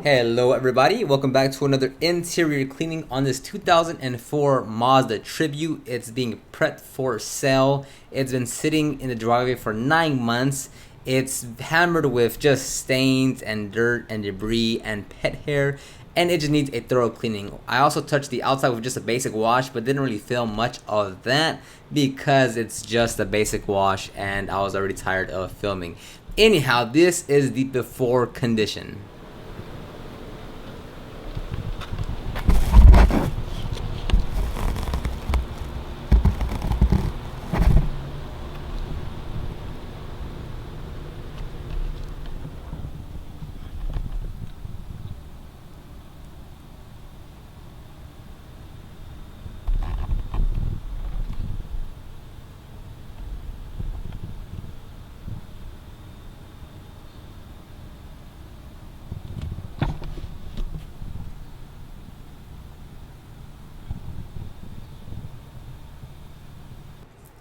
Hello everybody, welcome back to another interior cleaning on this 2004 Mazda Tribute. It's being prepped for sale. It's been sitting in the driveway for 9 months. It's hammered with just stains and dirt and debris and pet hair, and it just needs a thorough cleaning. I also touched the outside with just a basic wash, but didn't really film much of that because it's just a basic wash and I was already tired of filming. Anyhow, this is the before condition.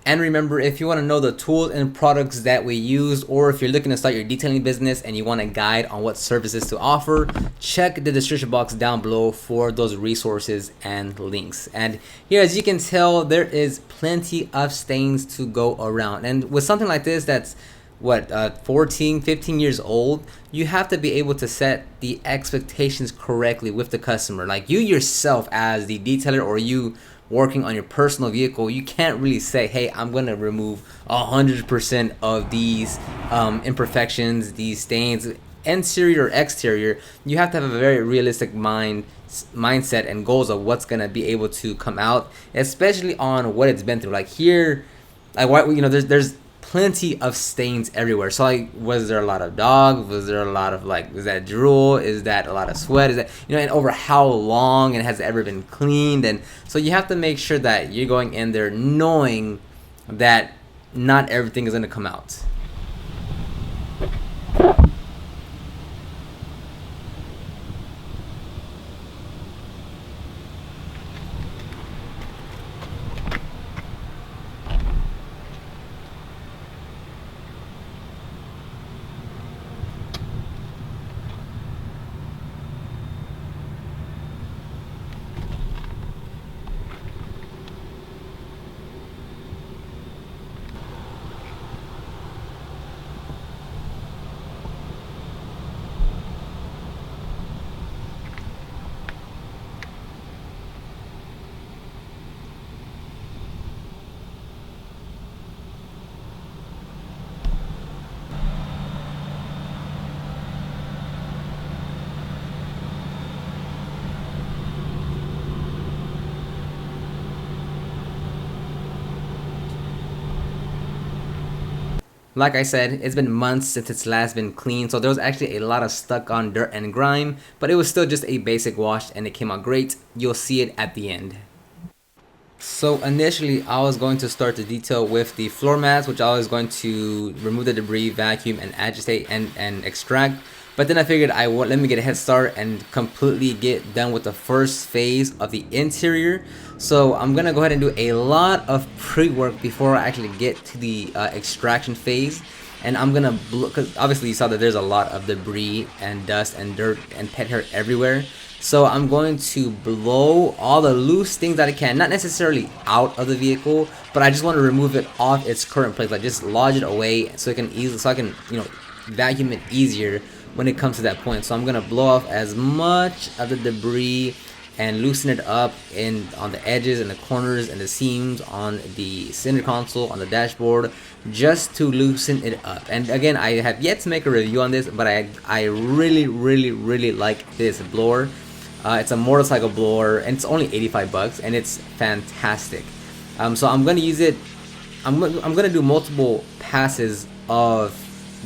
And remember, if you want to know the tools and products that we use, or if you're looking to start your detailing business and you want a guide on what services to offer, check the description box down below for those resources and links. And here, as you can tell, there is plenty of stains to go around. And with something like this that's 14, 15 years old, you have to be able to set the expectations correctly with the customer. Like you yourself as the detailer, or you working on your personal vehicle, you can't really say, hey, I'm gonna remove 100% of these imperfections, these stains, interior or exterior. You have to have a very realistic mindset and goals of what's gonna be able to come out, especially on what it's been through. Like here, like what, there's plenty of stains everywhere. So like, was there a lot of dog? Was there a lot of is that drool? Is that a lot of sweat? Is that, and over how long, and has it ever been cleaned? And so you have to make sure that you're going in there knowing that not everything is going to come out. Like I said, it's been months since it's last been cleaned, so there was actually a lot of stuck on dirt and grime, but it was still just a basic wash and it came out great. You'll see it at the end. So initially, I was going to start the detail with the floor mats, which I was going to remove the debris, vacuum, and agitate and extract. But then I figured let me get a head start and completely get done with the first phase of the interior. So I'm gonna go ahead and do a lot of pre-work before I actually get to the extraction phase. And I'm gonna, because obviously you saw that there's a lot of debris and dust and dirt and pet hair everywhere. So I'm going to blow all the loose things that I can, not necessarily out of the vehicle, but I just want to remove it off its current place. Like just lodge it away so I can vacuum it easier when it comes to that point. So I'm gonna blow off as much of the debris and loosen it up on the edges and the corners and the seams on the center console, on the dashboard, just to loosen it up. And again, I have yet to make a review on this, but I really like this blower. It's a motorcycle blower and it's only 85 bucks and it's fantastic. So I'm gonna use it. I'm gonna do multiple passes of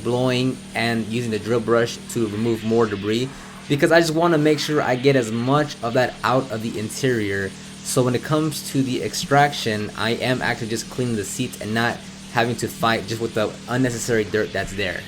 blowing and using the drill brush to remove more debris, because I just want to make sure I get as much of that out of the interior, so when it comes to the extraction, I am actually just cleaning the seats and not having to fight just with the unnecessary dirt that's there.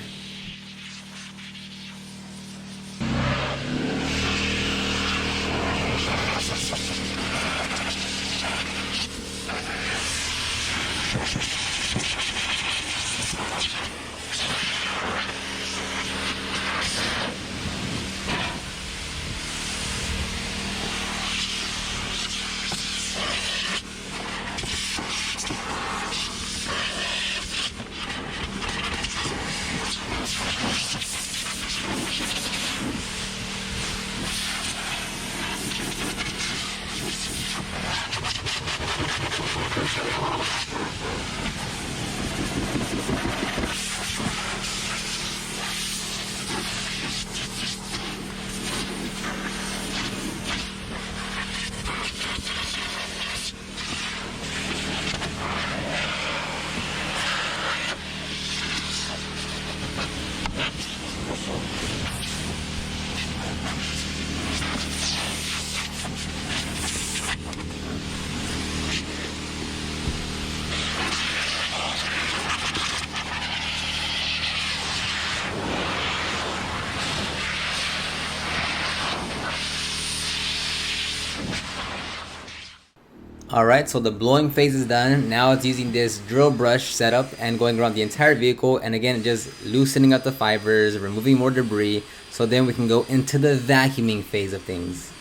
Alright, so the blowing phase is done. Now it's using this drill brush setup and going around the entire vehicle, and again just loosening up the fibers, removing more debris, so then we can go into the vacuuming phase of things.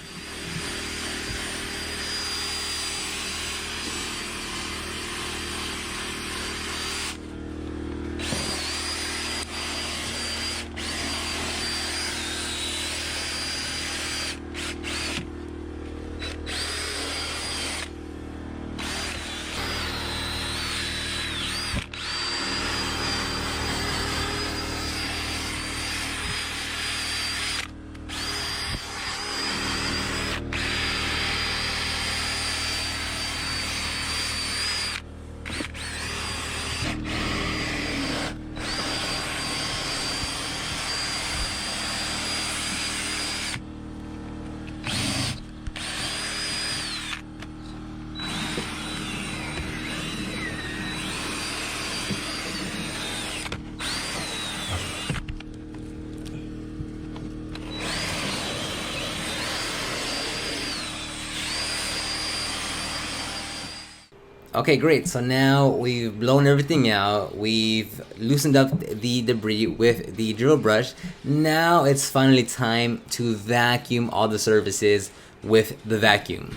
Okay, great. So now we've blown everything out. We've loosened up the debris with the drill brush. Now it's finally time to vacuum all the surfaces with the vacuum.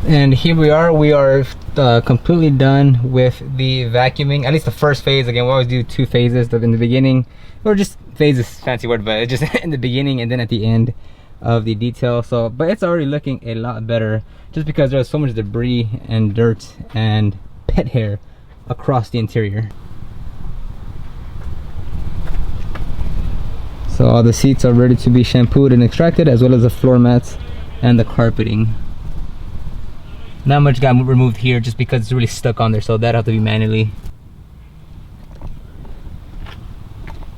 And here we are completely done with the vacuuming, at least the first phase. Again, we always do 2 phases in the beginning, or just phases, fancy word, but it's just in the beginning and then at the end of the detail. So but it's already looking a lot better, just because there's so much debris and dirt and pet hair across the interior. So all the seats are ready to be shampooed and extracted, as well as the floor mats and the carpeting. Not much got removed here just because it's really stuck on there, so that have to be manually.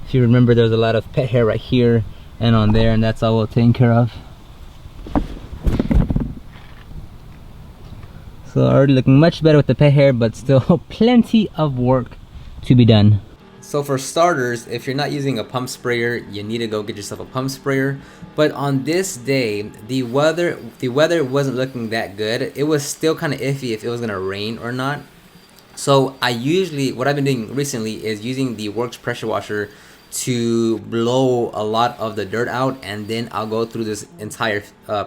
If you remember, there's a lot of pet hair right here and on there, and that's all well taken care of. So already looking much better with the pet hair, but still plenty of work to be done. So for starters, if you're not using a pump sprayer, you need to go get yourself a pump sprayer. But on this day, the weather wasn't looking that good. It was still kind of iffy if it was gonna rain or not. So what I've been doing recently is using the Works pressure washer to blow a lot of the dirt out, and then I'll go through this entire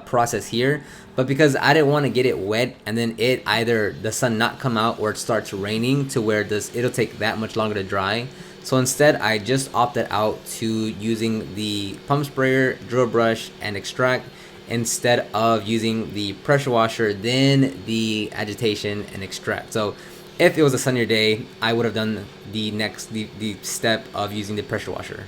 process here. But because I didn't want to get it wet and then it either the sun not come out or it starts raining to where it'll take that much longer to dry. So instead I just opted out to using the pump sprayer, drill brush, and extract, instead of using the pressure washer, then the agitation and extract. So if it was a sunnier day, I would have done the step of using the pressure washer.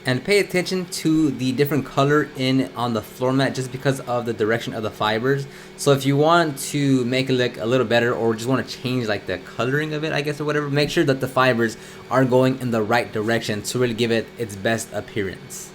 And pay attention to the different color on the floor mat, just because of the direction of the fibers. So if you want to make it look a little better, or just want to change like the coloring of it, I guess, or whatever, make sure that the fibers are going in the right direction to really give it its best appearance.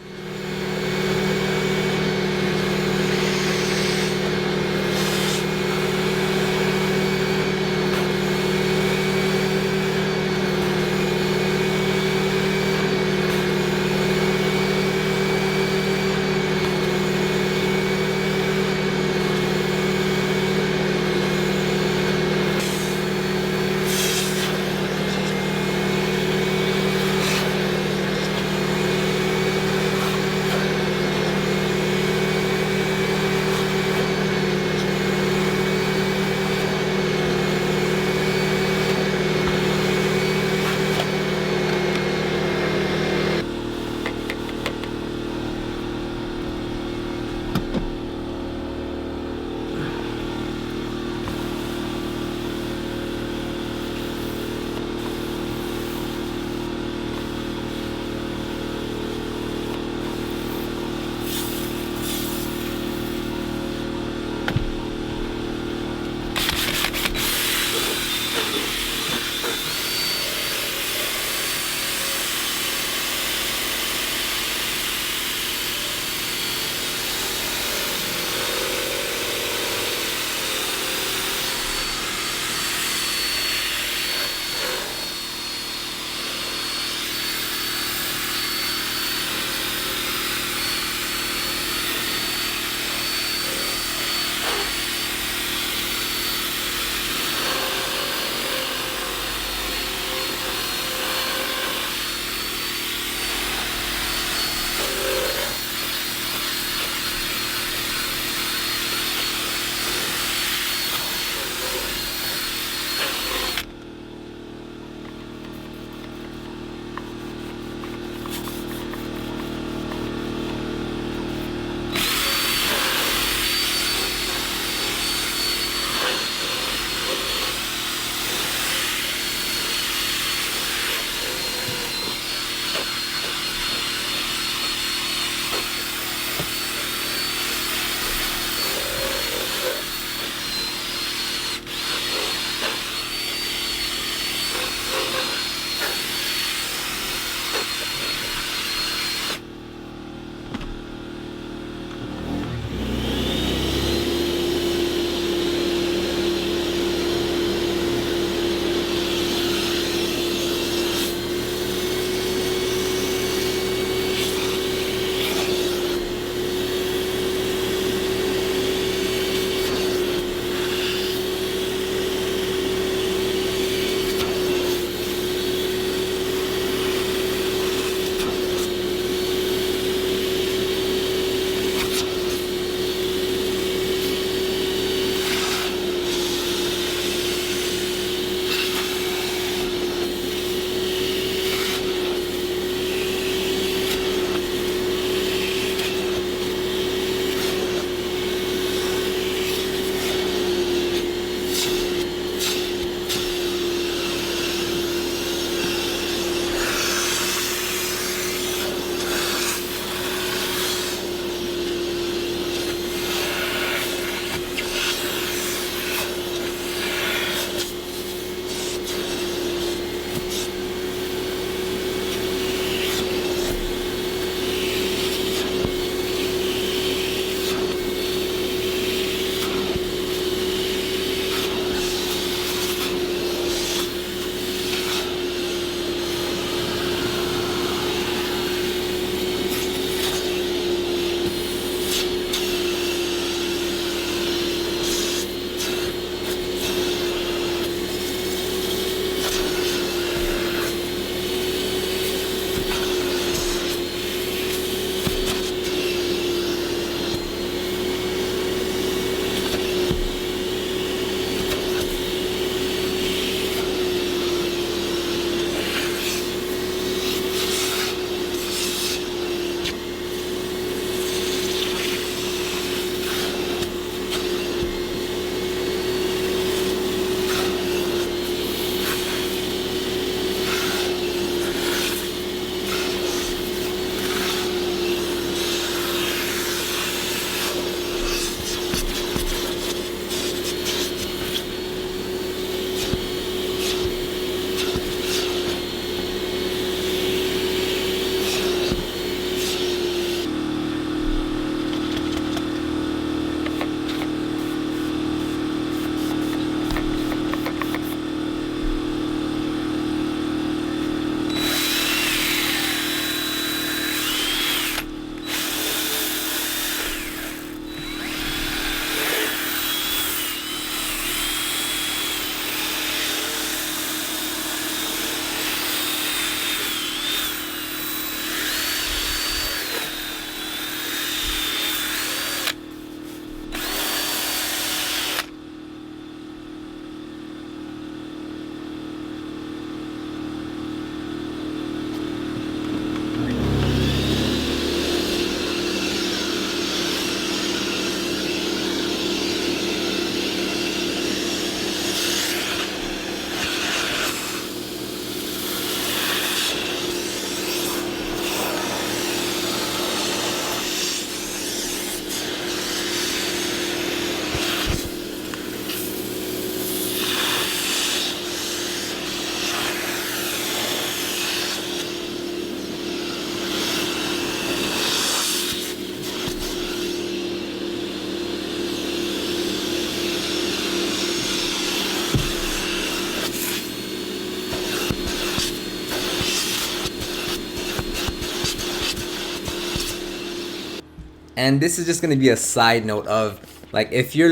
And this is just going to be a side note of, like, if you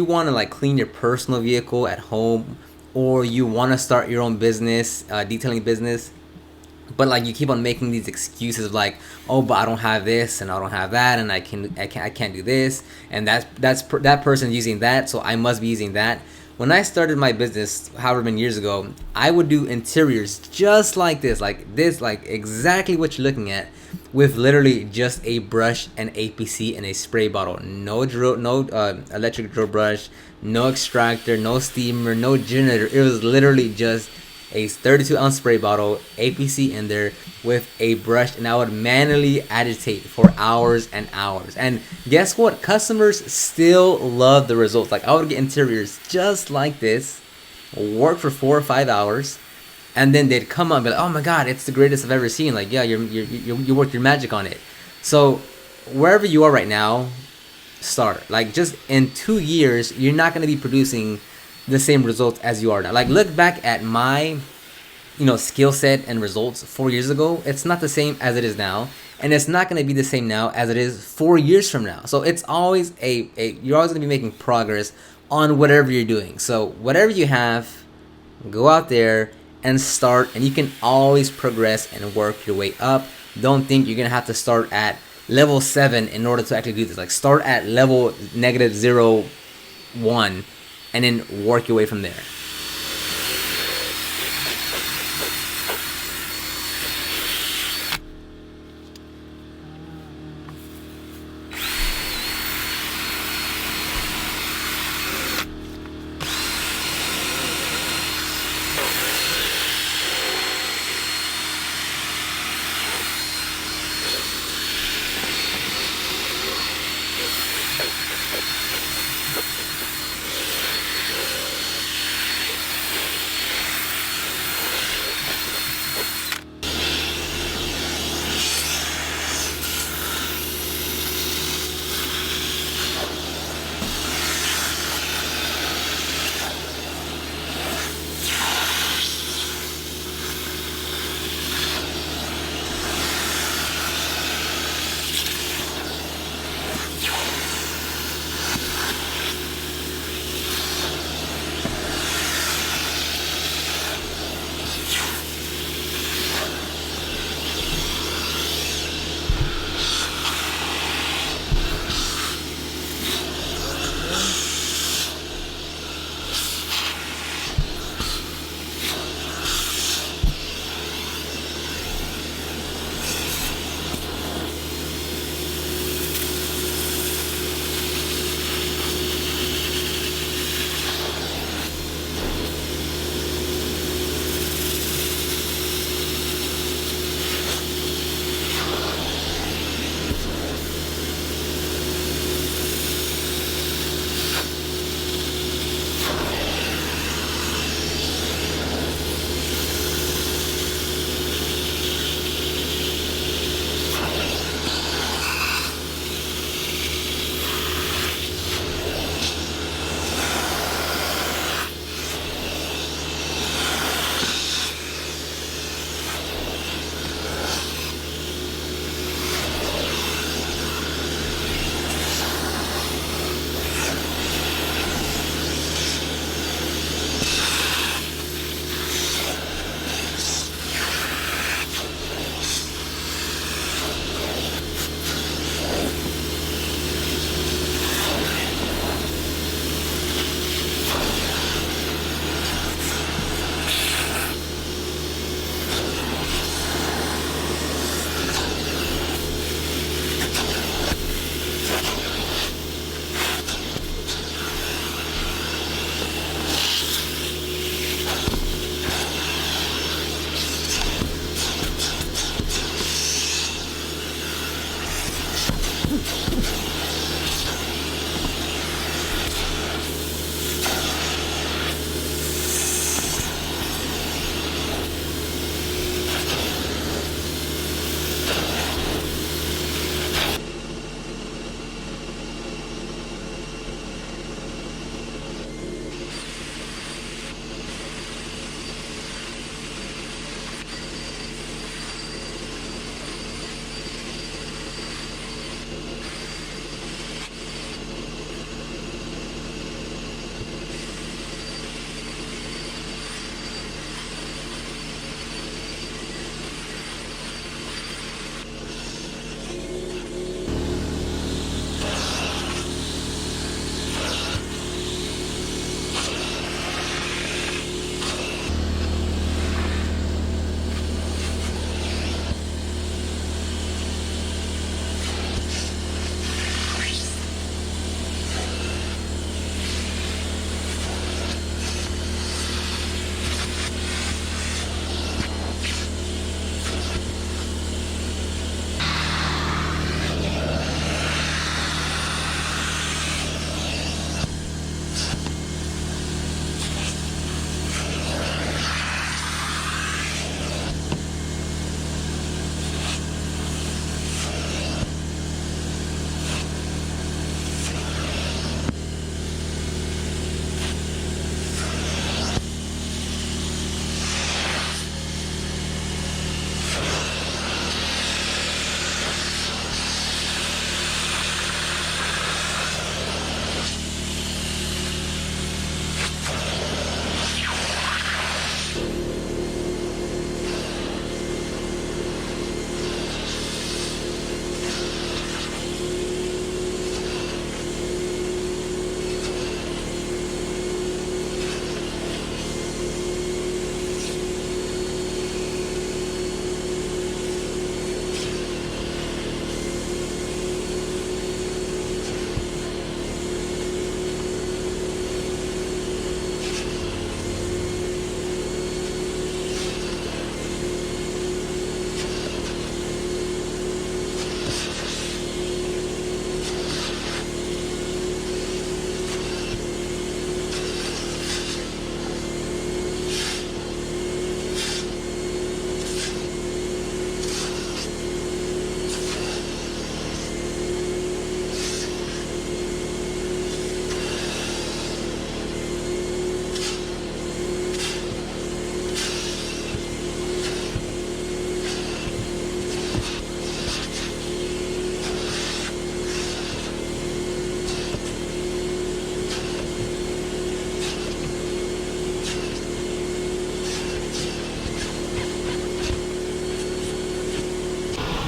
want to like clean your personal vehicle at home, or you want to start your own business, detailing business, but like you keep on making these excuses like, oh, but I don't have this and I don't have that, and I can't do this, and that person using that, so I must be using that. When I started my business however many years ago, I would do interiors just like this, like exactly what you're looking at, with literally just a brush and APC and a spray bottle. No drill, no electric drill brush, no extractor, no steamer, no generator. It was literally just a 32-ounce spray bottle, APC in there, with a brush, and I would manually agitate for hours and hours. And guess what? Customers still love the results. Like, I would get interiors just like this, work for 4 or 5 hours, and then they'd come up and be like, "Oh my God, it's the greatest I've ever seen!" Like, yeah, you worked your magic on it. So wherever you are right now, start. Like, just in 2 years, you're not going to be producing the same results as you are now. Like, look back at my skill set and results 4 years ago. It's not the same as it is now, and it's not going to be the same now as it is 4 years from now. So it's always you're always going to be making progress on whatever you're doing. So whatever you have, go out there and start, and you can always progress and work your way up. Don't think you're going to have to start at level 7 in order to actually do this. Like, start at level -0.1 and then work your way from there.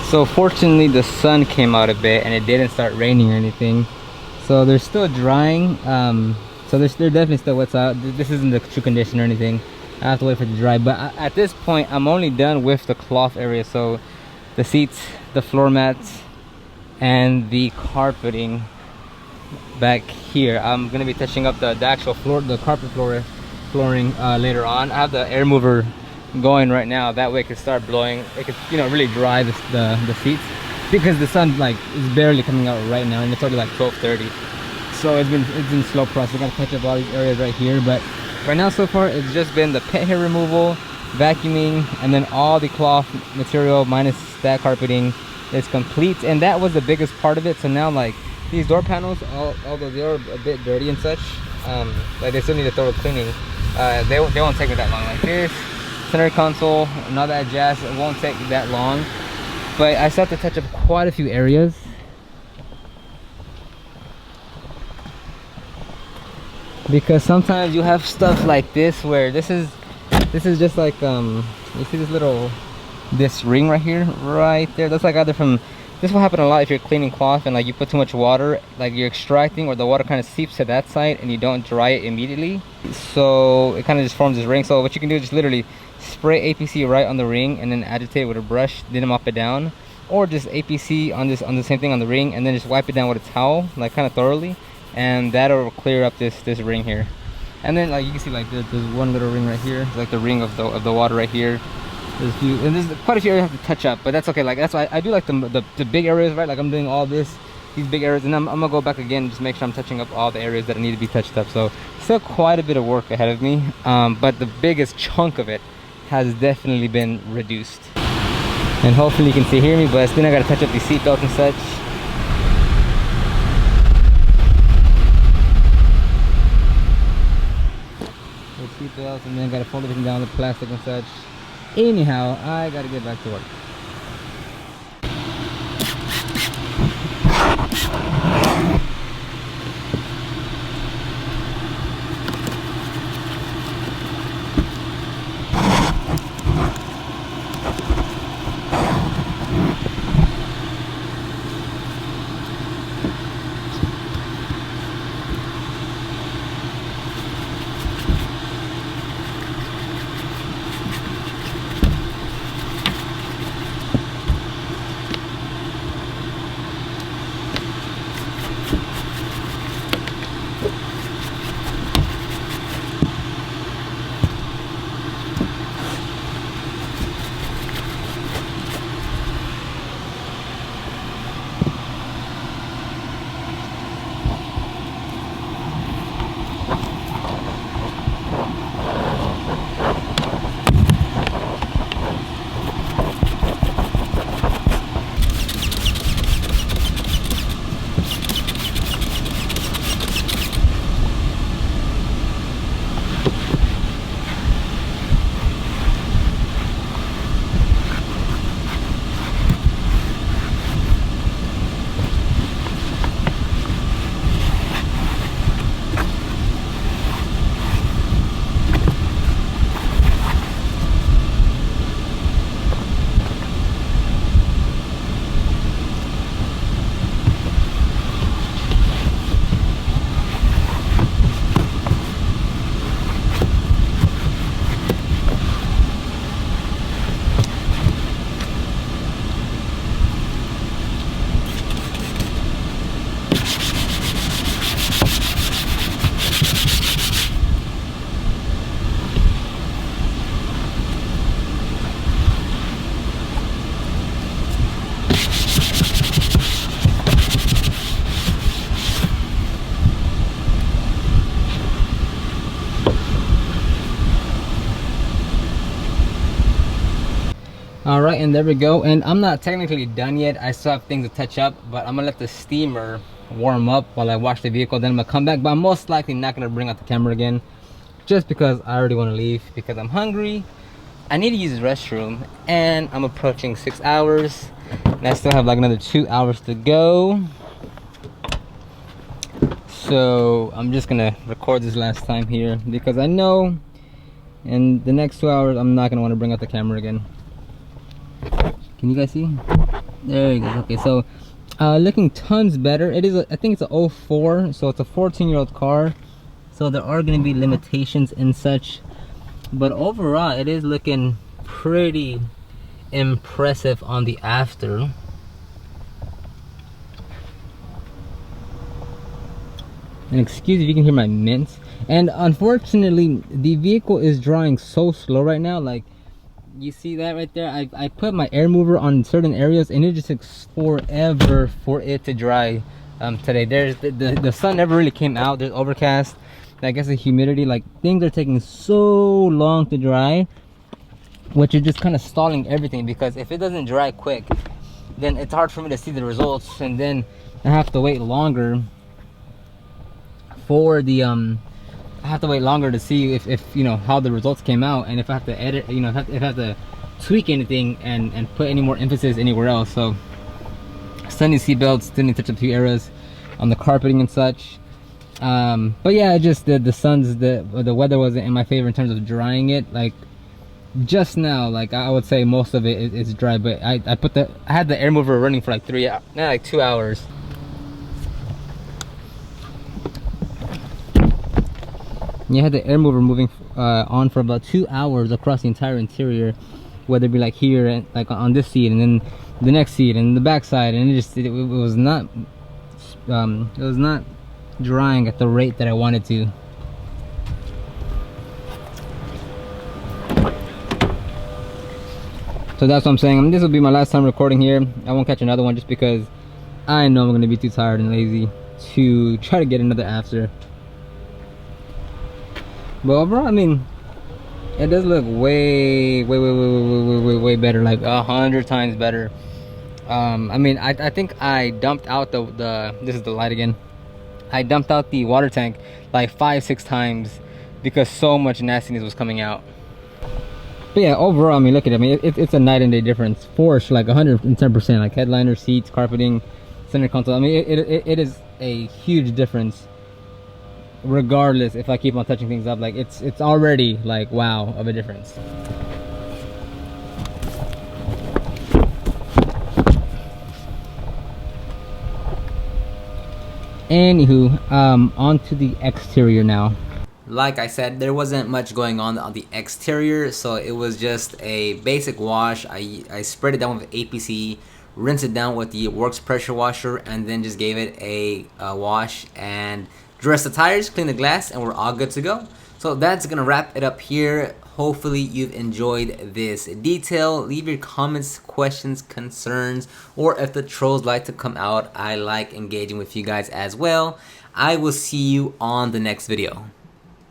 So fortunately the sun came out a bit and it didn't start raining or anything, so they're still drying. So they're definitely still wet out. This isn't the true condition or anything. I have to wait for it to dry, but at this point I'm only done with the cloth area, so the seats, the floor mats, and the carpeting back here. I'm gonna be touching up the actual floor, the carpet flooring later on. I have the air mover going right now, that way it could start blowing, it could, you know, really dry the seats, because the sun like is barely coming out right now and it's already like 12:30. So it's been slow process. We gotta touch up all these areas right here, but right now so far it's just been the pet hair removal, vacuuming, and then all the cloth material minus that carpeting is complete, and that was the biggest part of it. So now like these door panels, although they are a bit dirty and such, like they still need a thorough cleaning. They won't take me that long. Like this center console and all that jazz, it won't take that long, but I still have to touch up quite a few areas. Because sometimes you have stuff like this where this is just like you see this ring right here, right there, that's like either from, this will happen a lot if you're cleaning cloth and like you put too much water, like you're extracting, or the water kind of seeps to that side and you don't dry it immediately, so it kind of just forms this ring. So what you can do is just literally spray APC right on the ring and then agitate it with a brush, then mop it down, or just APC on the same thing on the ring and then just wipe it down with a towel, like kind of thoroughly, and that'll clear up this ring here. And then like you can see like there's one little ring right here, like the ring of the water right here. There's quite a few areas I have to touch up, but that's okay. Like that's why I do like the big areas, right? Like I'm doing all these big areas, and I'm gonna go back again, just make sure I'm touching up all the areas that need to be touched up. So still quite a bit of work ahead of me, but the biggest chunk of it has definitely been reduced. And hopefully you can still hear me, but still I gotta touch up the seat belts and such. The seat belts, and then gotta fold everything down, the plastic and such. Anyhow, I gotta get back to work. All right, and there we go. And I'm not technically done yet. I still have things to touch up, but I'm gonna let the steamer warm up while I wash the vehicle. Then I'm gonna come back, but I'm most likely not gonna bring out the camera again, just because I already want to leave, because I'm hungry. I need to use the restroom, and I'm approaching 6 hours, and I still have like another 2 hours to go. So I'm just gonna record this last time here, because I know in the next 2 hours I'm not gonna want to bring out the camera again. Can you guys see? There you go. Okay, so looking tons better. It is I think it's a '04, so it's a 14-year-old car, so there are going to be limitations and such, but overall it is looking pretty impressive on the after. And excuse if you can hear my mints. And unfortunately, the vehicle is drying so slow right now. Like, you see that right there? I put my air mover on certain areas and it just takes forever for it to dry today. There's the sun never really came out. There's overcast. I guess the humidity, like, things are taking so long to dry, which is just kind of stalling everything, because if it doesn't dry quick, then it's hard for me to see the results, and then I have to wait longer for the I have to wait longer to see if you know how the results came out, and if I have to edit, you know, if I have to tweak anything and put any more emphasis anywhere else. So sunny seat belts, still need to touch a few areas on the carpeting and such. But yeah, just the weather wasn't in my favor in terms of drying it. Like just now, like I would say most of it is dry, but I had the air mover running for like 2 hours. You had the air mover moving on for about 2 hours across the entire interior, whether it be like here and like on this seat, and then the next seat and the back side, and it was not drying at the rate that I wanted to. So that's what I'm saying. I mean, this will be my last time recording here. I won't catch another one just because I know I'm gonna be too tired and lazy to try to get another after. But overall, I mean, it does look way better, like 100 times better. I mean, I think I dumped out the this is the light again. I dumped out the water tank like 5-6 times because so much nastiness was coming out. But yeah, overall, I mean, look at it. I mean, it's a night and day difference for sure, like 110%. Like headliner, seats, carpeting, center console. I mean, it is a huge difference. Regardless, if I keep on touching things up, like it's already like wow of a difference. Anywho, onto the exterior now. Like I said, there wasn't much going on the exterior, so it was just a basic wash. I spread it down with APC, rinsed it down with the Works pressure washer, and then just gave it a wash and dressed the tires, cleaned the glass, and we're all good to go. So that's gonna wrap it up here. Hopefully you've enjoyed this detail. Leave your comments, questions, concerns, or if the trolls like to come out, I like engaging with you guys as well. I will see you on the next video.